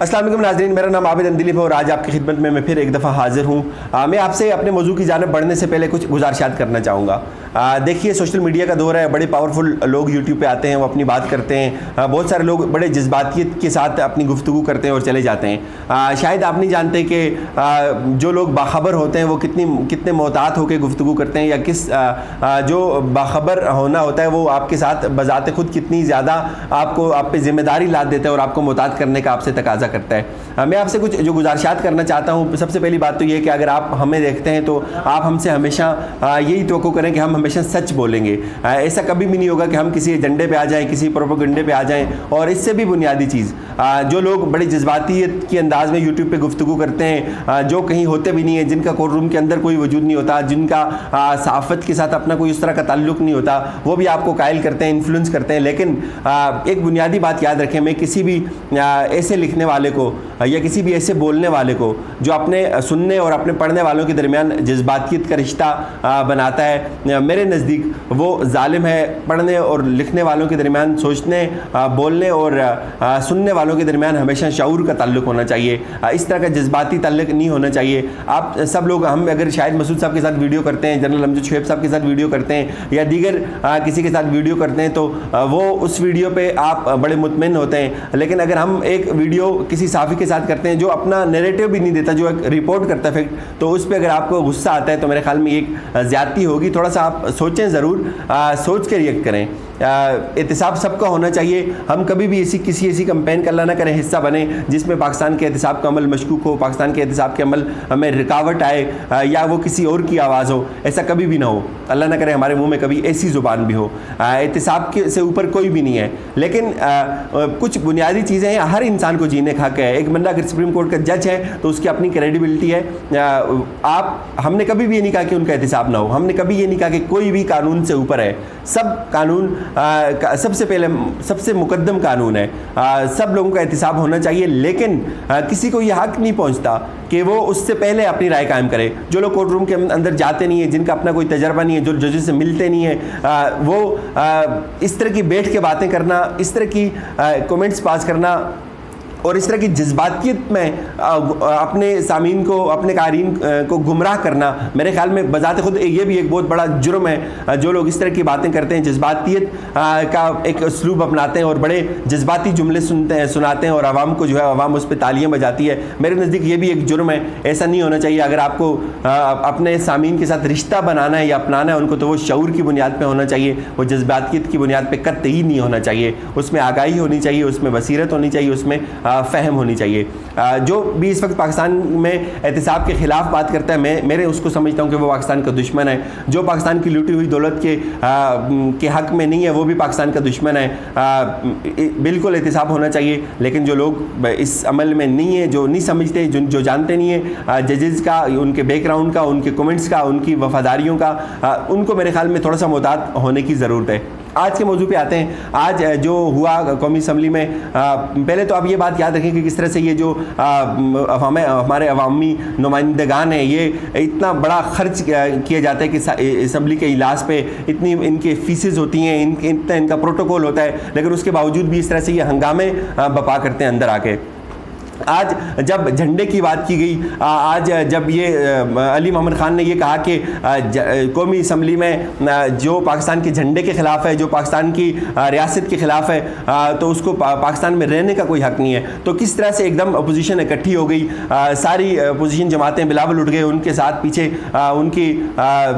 अस्सलाम वालेकुम नाज़रीन, मेरा नाम आबिद अंदिलिफ है और आज आपकी खिदमत में मैं फिर एक दफ़ा हाजिर हूँ। मैं आपसे अपने मौजू की जानिब बढ़ने से पहले कुछ गुजारिशात करना चाहूँगा। देखिए, सोशल मीडिया का दौर है, बड़े पावरफुल लोग यूट्यूब पे आते हैं, वो अपनी बात करते हैं। बहुत सारे लोग बड़े जज्बातियत के साथ अपनी गुफ्तगू करते हैं और चले जाते हैं। शायद आप नहीं जानते कि जो लोग बाखबर होते हैं वो कितने मोहतात होकर गुफ्तगू करते हैं, या जो बाखबर होना होता है वो आपके साथ बजाते खुद कितनी ज़्यादा आप पे ज़िम्मेदारी लाद देता है और आपको मोहतात करने का आपसे तकाजा करता है। मैं आपसे कुछ जो गुजारिशात करना चाहता हूँ। सबसे पहली बात तो ये कि अगर आप हमें देखते हैं तो आप हमसे हमेशा यही तवक्को करें कि हम हमेशा सच बोलेंगे। ऐसा कभी भी नहीं होगा कि हम किसी एजेंडे पे आ जाएं, किसी प्रोपेगेंडे पे आ जाएं। और इससे भी बुनियादी चीज़, जो लोग बड़ी जज्बातियत के अंदाज में यूट्यूब पे गुफ्तगू करते हैं, जो कहीं होते भी नहीं है, जिनका कोर्ट रूम के अंदर कोई वजूद नहीं होता, जिनका सहाफ़त के साथ अपना कोई उस तरह का ताल्लुक नहीं होता, वो भी आपको कायल करते हैं, इन्फ्लुएंस करते हैं। लेकिन एक बुनियादी बात याद रखें, मैं किसी भी ऐसे लिखने वाले को या किसी भी ऐसे बोलने वाले को जो अपने सुनने और अपने पढ़ने वालों के दरमियान जज्बातियत का रिश्ता बनाता है, मेरे नज़दीक वो जालिम है। पढ़ने और लिखने वालों के दरमियान, सोचने, बोलने और सुनने वालों के दरमियान हमेशा शऊर का ताल्लुक होना चाहिए। इस तरह का जज्बाती ताल्लुक नहीं होना चाहिए। आप सब लोग, हम अगर शाहिद मसूद साहब के साथ वीडियो करते हैं, जनरल अमजद शुएब साहब के साथ वीडियो करते हैं या दीगर किसी के साथ वीडियो करते हैं, तो वो उस वीडियो पर आप बड़े मुतमईन होते हैं। लेकिन अगर हम एक वीडियो किसी साफ़ी के साथ करते हैं जो अपना नैरेटिव भी नहीं देता, जो एक रिपोर्ट करता है फैक्ट, तो उस पर अगर आपको गुस्सा आता है तो मेरे ख्याल में एक ज़्यादती होगी। थोड़ा सा आप सोचें ज़रूर, सोच के रिएक्ट करें। एहतिसाब सबका होना चाहिए। हम कभी भी किसी ऐसी कैंपेन का अल्लाह ना करें हिस्सा बने जिसमें पाकिस्तान के एहतिसाब का अमल मशकूक हो, पाकिस्तान के एहतिसाब के अमल में रुकावट आए या वो किसी और की आवाज़ हो। ऐसा कभी भी ना हो, अल्लाह ना करे हमारे मुंह में कभी ऐसी ज़ुबान भी हो। एहतिसाब के से ऊपर कोई भी नहीं है। लेकिन कुछ बुनियादी चीज़ें हैं, हर इंसान को जीने का हक है। एक बंदा अगर सुप्रीम कोर्ट का जज है तो उसकी अपनी क्रेडिबिलिटी है। हमने कभी भी ये नहीं कहा कि उनका एहतिसाब ना हो, हमने कभी ये नहीं कहा कि कोई भी कानून से ऊपर है। सब कानून सबसे पहले, सबसे मुकद्दम कानून है। सब लोगों का एहतिसाब होना चाहिए, लेकिन किसी को यह हक नहीं पहुंचता कि वो उससे पहले अपनी राय कायम करे। जो लोग कोर्ट रूम के अंदर जाते नहीं है, जिनका अपना कोई तजर्बा नहीं है, जो जजेस से मिलते नहीं है, वो इस तरह की बैठ के बातें करना, इस तरह की कमेंट्स पास करना और इस तरह की जज्बातियत में अपने सामीन को, अपने कारीन को गुमराह करना, मेरे ख्याल में बजाते खुद ये भी एक बहुत बड़ा जुर्म है। जो लोग इस तरह की बातें करते हैं, जज्बातियत का एक उसलूब अपनाते हैं और बड़े जज्बाती जुमले सुनाते हैं और आवाम को जो है, आवाम उस पर तालियां बजाती है, मेरे नज़दीक ये भी एक जुर्म है। ऐसा नहीं होना चाहिए। अगर आपको अपने सामीन के साथ रिश्ता बनाना है या अपनाना है उनको, तो वो शऊर की बुनियाद पर होना चाहिए, वो जज्बातियत की बुनियाद पर कतई नहीं होना चाहिए। उसमें आगाही होनी चाहिए, उसमें बसीरत होनी चाहिए, उसमें फ़हम होनी चाहिए। जो भी इस वक्त पाकिस्तान में एहतिसाब के ख़िलाफ़ बात करता है, मेरे उसको समझता हूँ कि वो पाकिस्तान का दुश्मन है। जो पाकिस्तान की लूटी हुई दौलत के हक़ में नहीं है, वो भी पाकिस्तान का दुश्मन है। बिल्कुल एहतिसाब होना चाहिए, लेकिन जो लोग इस अमल में नहीं है, जो नहीं समझते, जो जानते नहीं है जजेस का, उनके बैकग्राउंड का, उनके कमेंट्स का, उनकी वफ़ादारियों का, उनको मेरे ख्याल में थोड़ा सा मोहतात होने की ज़रूरत है। आज के मौजू पे आते हैं। आज जो हुआ कौमी असम्बली में, पहले तो आप ये बात याद रखें कि किस तरह से ये जो हमारे अवामी नुमाइंदगान हैं, ये इतना बड़ा खर्च किया जाता है कि असम्बली के इजलास पे इतनी इनके फीसेस होती हैं, इतना इनका प्रोटोकॉल होता है, लेकिन उसके बावजूद भी इस तरह से ये हंगामे बपा करते हैं अंदर आके। आज जब झंडे की बात की गई, आज जब ये अली मोहम्मद ख़ान ने ये कहा कि कौमी असम्बली में जो पाकिस्तान के झंडे के ख़िलाफ़ है, जो पाकिस्तान की रियासत के ख़िलाफ़ है, तो उसको पाकिस्तान में रहने का कोई हक़ नहीं है, तो किस तरह से एकदम अपोजिशन इकट्ठी हो गई। सारी अपोजिशन जमातें बिलावल उठ गए, उनके साथ पीछे उनकी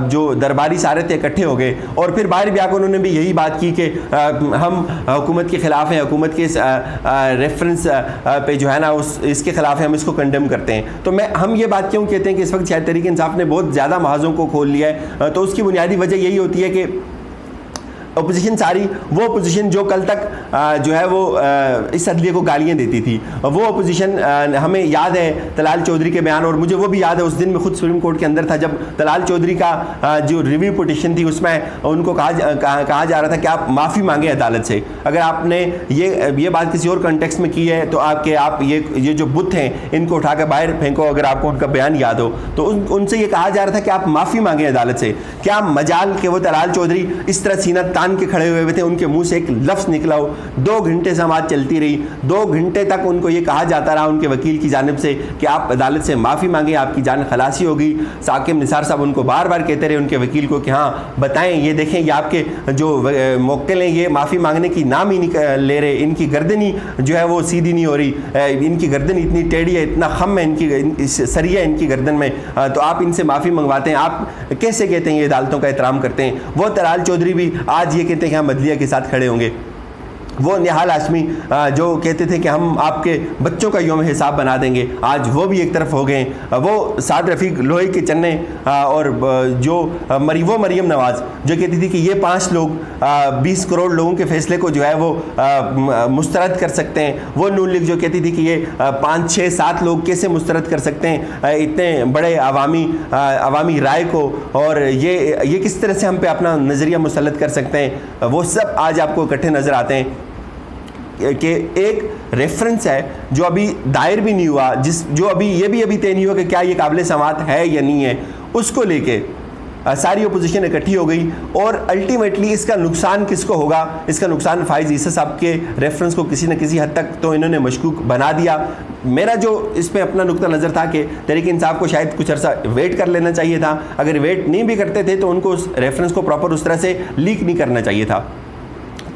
जो दरबारी सारे थे इकट्ठे हो गए। और फिर बाहर भी आकर उन्होंने भी यही बात की कि हम हुकूमत के ख़िलाफ़ हैं, हुकूमत के रेफरेंस पे जो है ना इसके खिलाफ है, हम इसको कंडेम करते हैं। तो हम ये बात क्यों कहते हैं कि इस वक्त शायद तहरीक इंसाफ ने बहुत ज़्यादा महाजों को खोल लिया है, तो उसकी बुनियादी वजह यही होती है कि अपोजिशन सारी, वो अपोजिशन जो कल तक जो है वो इस अदलिये को गालियाँ देती थी, वो अपोजिशन, हमें याद है तलाल चौधरी के बयान, और मुझे वो भी याद है उस दिन में खुद सुप्रीम कोर्ट के अंदर था जब तलाल चौधरी का जो रिव्यू पिटिशन थी उसमें उनको कहा जा रहा था कि आप माफ़ी मांगे अदालत से। अगर आपने ये बात किसी और कंटेक्स्ट में की है तो आप ये जो बुत हैं इनको उठा कर बाहर फेंको, अगर आपको उनका बयान याद हो तो उनसे ये कहा जा रहा था कि आप माफ़ी मांगे अदालत से। क्या मजाल कि वो तलाल चौधरी इस तरह सीना तान के खड़े हुए थे, उनके मुंह से एक लफ्ज़ निकला हो। 2 घंटे समाअत चलती रही, 2 घंटे तक उनको ये कहा जाता रहा उनके वकील की जानिब से कि आप अदालत से माफ़ी मांगे, आपकी जान खलासी होगी। साकिब निसार साहब उनको बार बार कहते रहे उनके वकील को कि हाँ बताएं, ये देखें ये आपके जो मुवक्किल हैं ये माफ़ी मांगने की नाम ही नहीं ले रहे, इनकी गर्दन ही जो है वो सीधी नहीं हो रही, इनकी गर्दन इतनी टेढ़ी है, इतना खम है इनकी सरिया इनकी गर्दन में, तो आप इनसे माफ़ी मंगवाते हैं, आप कैसे कहते हैं ये अदालतों का एहतराम करते हैं। वो तलाल चौधरी भी आज ये कहते हैं कि हम अदलिया के साथ खड़े होंगे। वो निहाल हाशमी जो कहते थे कि हम आपके बच्चों का यौम हिसाब बना देंगे, आज वो भी एक तरफ हो गए। वो साद रफ़ीक लोहे के चन्ने और जो वो मरीम नवाज़ जो कहती थी कि ये 5 लोग 20 करोड़ लोगों के फ़ैसले को जो है वो मुस्तरद कर सकते हैं। वो नून लीग जो कहती थी कि ये 5, 6, 7 लोग कैसे मुस्तरद कर सकते हैं इतने बड़े अवामी राय को, और ये किस तरह से हम पे अपना नज़रिया मुसल्लत कर सकते हैं। वो सब आज आपको इकट्ठे नज़र आते हैं कि एक रेफरेंस है जो अभी दायर भी नहीं हुआ, जो ये भी अभी तय नहीं हुआ कि क्या ये काबिल समाअत है या नहीं है, उसको लेके सारी अपोजिशन इकट्ठी हो गई। और अल्टीमेटली इसका नुकसान किसको होगा? इसका नुकसान फाइज ईसा साहब के रेफरेंस को किसी न किसी हद तक तो इन्होंने मशकूक बना दिया। मेरा जो इस पर अपना नुक्ता नज़र था कि तहरीक इंसाफ को शायद कुछ अर्सा वेट कर लेना चाहिए था। अगर वेट नहीं भी करते थे तो उनको उस रेफरेंस को प्रॉपर उस तरह से लीक नहीं करना चाहिए था।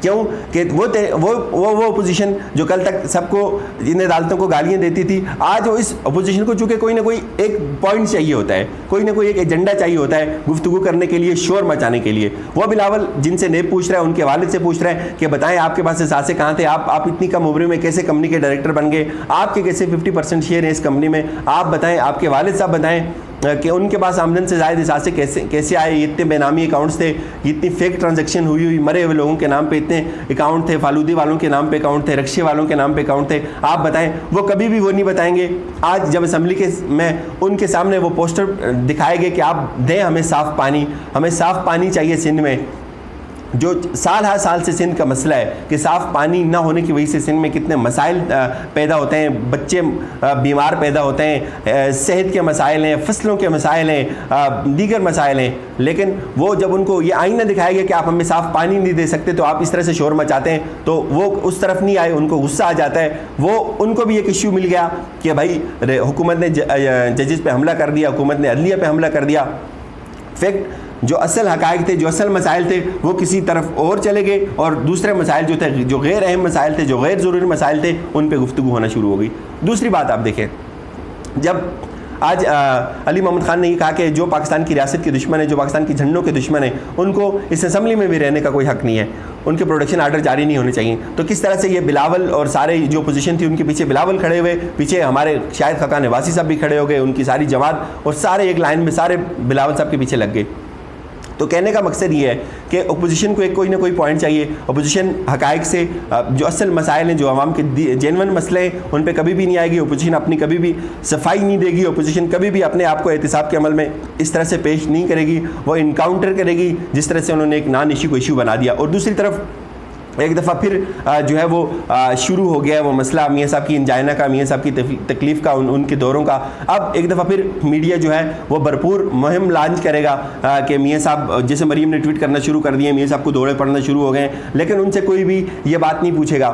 क्यों कि वो अपोजिशन जो कल तक सबको इन अदालतों को गालियाँ देती थी, आज वो इस अपोजिशन को चूँकि कोई ना कोई एक पॉइंट चाहिए होता है, कोई ना कोई एक एजेंडा चाहिए होता है गुफ्तगू करने के लिए, शोर मचाने के लिए। वो बिलावल जिनसे नेब पूछ रहा है उनके वालिद से पूछ रहा है कि बताएं आपके पास एहसासे कहाँ थे, आप इतनी कम उम्र में कैसे कंपनी के डायरेक्टर बन गए, आपके कैसे 50% शेयर है इस कंपनी में, आप बताएं, आपके वालिद साहब बताएं कि उनके पास आमदन से ज़ायद एहसासे कैसे आए। इतने बेनामी अकाउंट्स थे, इतनी फेक ट्रांजैक्शन हुई मरे हुए लोगों के नाम पे इतने अकाउंट थे, फालूदी वालों के नाम पे अकाउंट थे, रक्शे वालों के नाम पे अकाउंट थे, आप बताएं। वो कभी भी वो नहीं बताएंगे। आज जब असम्बली के में उनके सामने वो पोस्टर दिखाए गए कि आप दें हमें साफ़ पानी, हमें साफ़ पानी चाहिए सिंध में, जो साल हर साल से सिंध का मसला है कि साफ़ पानी ना होने की वजह से सिंध में कितने मसाइल पैदा होते हैं, बच्चे बीमार पैदा होते हैं, सेहत के मसाइल हैं, फसलों के मसाइल हैं, दीगर मसाइल हैं। लेकिन वो जब उनको ये आईना दिखाया गया कि आप हमें साफ़ पानी नहीं दे सकते तो आप इस तरह से शोर मचाते हैं, तो वो उस तरफ नहीं आए, उनको गुस्सा आ जाता है। वो उनको भी एक इश्यू मिल गया कि भाई हुकूमत ने जजेस पे हमला कर दिया, हुकूमत ने अदलिया पे हमला कर दिया। फैक्ट जो असल हकायक थे, जो असल मसाइल थे, वो किसी तरफ और चले गए, और दूसरे मसाइल जो थे, जो गैर अहम मसाइल थे, जो गैर ज़रूरी मसाइल थे, उन पे गुफ्तगू होना शुरू हो गई। दूसरी बात आप देखें, जब आज अली मोहम्मद खान ने ये कहा कि जो पाकिस्तान की रियासत के दुश्मन है, जो पाकिस्तान की झंडों के दुश्मन है, उनको इस असम्बली में भी रहने का कोई हक़ नहीं है, उनके प्रोडक्शन आर्डर जारी नहीं होने चाहिए। तो किस तरह से ये बिलावल और सारे जो पोजीशन थी उनके पीछे बिलावल खड़े हुए, पीछे हमारे शायद खकान नवासी साहब भी खड़े हो गए, उनकी सारी जमात और सारे एक लाइन में सारे बिलावल साहब के पीछे लग गए। तो कहने का मकसद ये है कि अपोजिशन को एक कोई ना कोई पॉइंट चाहिए। अपोजिशन हकायक से जो असल मसाइल हैं, जो आवाम के जेनवन मसले हैं, उन पे कभी भी नहीं आएगी। अपोजिशन अपनी कभी भी सफाई नहीं देगी। अपोजिशन कभी भी अपने आप को एहतिसाब के अमल में इस तरह से पेश नहीं करेगी, वो इनकाउंटर करेगी जिस तरह से उन्होंने एक नॉन इशू को इशू बना दिया। और दूसरी तरफ एक दफ़ा फिर जो है वो शुरू हो गया वो मसला मियाँ साहब की इंजाइना का, मियाँ साहब की तकलीफ़ का, उनके दौरों का। अब एक दफ़ा फिर मीडिया जो है वो भरपूर मुहिम लॉन्च करेगा कि मियाँ साहब, जैसे मरीम ने ट्वीट करना शुरू कर दिए, मियाँ साहब को दौरे पड़ना शुरू हो गए, लेकिन उनसे कोई भी ये बात नहीं पूछेगा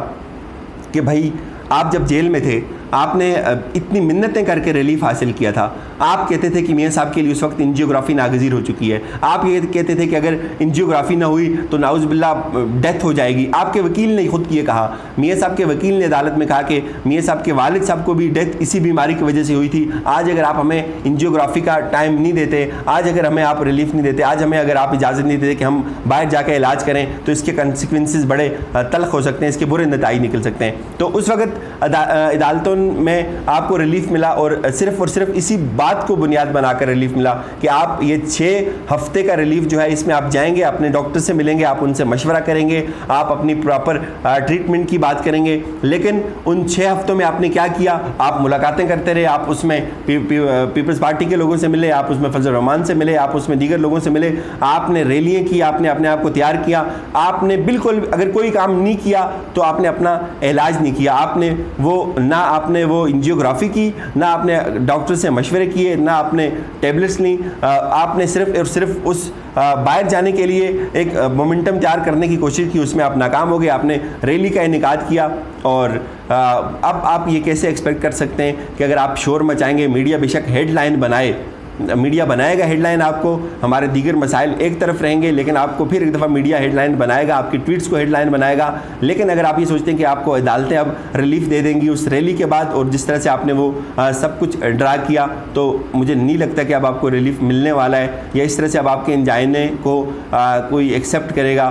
कि भाई आप जब जेल में थे आपने इतनी मिन्नतें करके रिलीफ हासिल किया था। आप कहते थे कि मियाँ साहब के लिए उस वक्त एंजियोग्राफी नागज़ीर हो चुकी है। आप ये कहते थे कि अगर एंजियोग्राफी ना हुई तो नाउज़ुबिल्लाह डेथ हो जाएगी। आपके वकील ने खुद ये कहा, मियाँ साहब के वकील ने अदालत में कहा कि मियाँ साहब के वालिद साहब को भी डेथ इसी बीमारी की वजह से हुई थी। आज अगर आप हमें एंजियोग्राफी का टाइम नहीं देते, आज अगर हमें आप रिलीफ नहीं देते, आज हमें अगर आप इजाज़त नहीं देते कि हम बाहर जाकर इलाज करें, तो इसके कंसिक्वेंसेस बड़े तल्ख हो सकते हैं, इसके बुरे नताइज निकल सकते हैं। तो उस वक्त अदालतों में आपको रिलीफ मिला, और सिर्फ इसी बात को बुनियाद बनाकर रिलीफ मिला कि आप ये 6 हफ्ते का रिलीफ जो है, इसमें आप जाएंगे, अपने डॉक्टर से मिलेंगे, आप उनसे मशवरा करेंगे, आप अपनी प्रॉपर ट्रीटमेंट की बात करेंगे। लेकिन उन 6 हफ्तों में आपने क्या किया? आप मुलाकातें करते रहे, आप उसमें पीपल्स पार्टी के लोगों से मिले, आप उसमें फजल रहमान से मिले, आप उसमें दीगर लोगों से मिले, आपने रैलियाँ की, आपने अपने आप को तैयार किया। आपने बिल्कुल अगर कोई काम नहीं किया तो आपने अपना इलाज नहीं किया, आपने वो ना आपने वो एंजियोग्राफी की, ना आपने डॉक्टर से मशवरे किए, ना आपने टैबलेट्स ली, आपने सिर्फ और सिर्फ उस बाहर जाने के लिए एक मोमेंटम तैयार करने की कोशिश की, उसमें आप नाकाम हो गए। आपने रैली का इनेकाद किया और अब आप ये कैसे एक्सपेक्ट कर सकते हैं कि अगर आप शोर मचाएंगे, मीडिया बेशक हेडलाइन बनाए, मीडिया बनाएगा हेडलाइन, आपको हमारे दीगर मसाइल एक तरफ रहेंगे, लेकिन आपको फिर एक दफ़ा मीडिया हेडलाइन बनाएगा, आपकी ट्वीट्स को हेडलाइन बनाएगा। लेकिन अगर आप ये सोचते हैं कि आपको अदालतें अब रिलीफ दे देंगी उस रैली के बाद, और जिस तरह से आपने वो सब कुछ ड्रा किया, तो मुझे नहीं लगता कि अब आपको रिलीफ मिलने वाला है, या इस तरह से अब आपके इंजाइने को कोई एक्सेप्ट करेगा।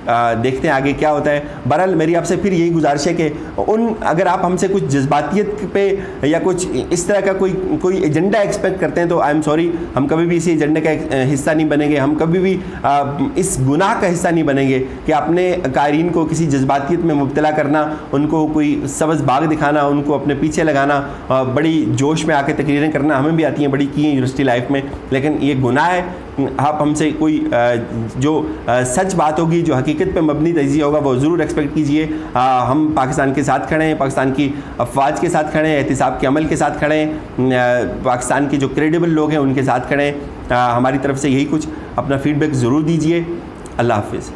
देखते हैं आगे क्या होता है। बहरहाल मेरी आपसे फिर यही गुजारिश है कि अगर आप हमसे कुछ जज्बातियत पे या कुछ इस तरह का कोई एजेंडा एक्सपेक्ट करते हैं, तो आई एम सॉरी, हम कभी भी इसी एजेंडे का हिस्सा नहीं बनेंगे। हम कभी भी इस गुनाह का हिस्सा नहीं बनेंगे कि अपने कायरीन को किसी जज्बातियत में मुब्तला करना, उनको कोई सब्ज़ बाग दिखाना, उनको अपने पीछे लगाना, बड़ी जोश में आके तकरीरें करना हमें भी आती हैं, बड़ी की हैं यूनिवर्सिटी लाइफ में, लेकिन ये गुनाह है। आप हमसे कोई जो सच बात होगी, जो हकीकत पे मबनी तजिया होगा, वो ज़रूर एक्सपेक्ट कीजिए। हम पाकिस्तान के साथ खड़े हैं, पाकिस्तान की अफवाज के साथ खड़े हैं, एहतिसाब के अमल के साथ खड़े हैं, पाकिस्तान के जो क्रेडिबल लोग हैं उनके साथ खड़े हैं। हमारी तरफ से यही कुछ अपना फीडबैक ज़रूर दीजिए। अल्लाह हाफिज़।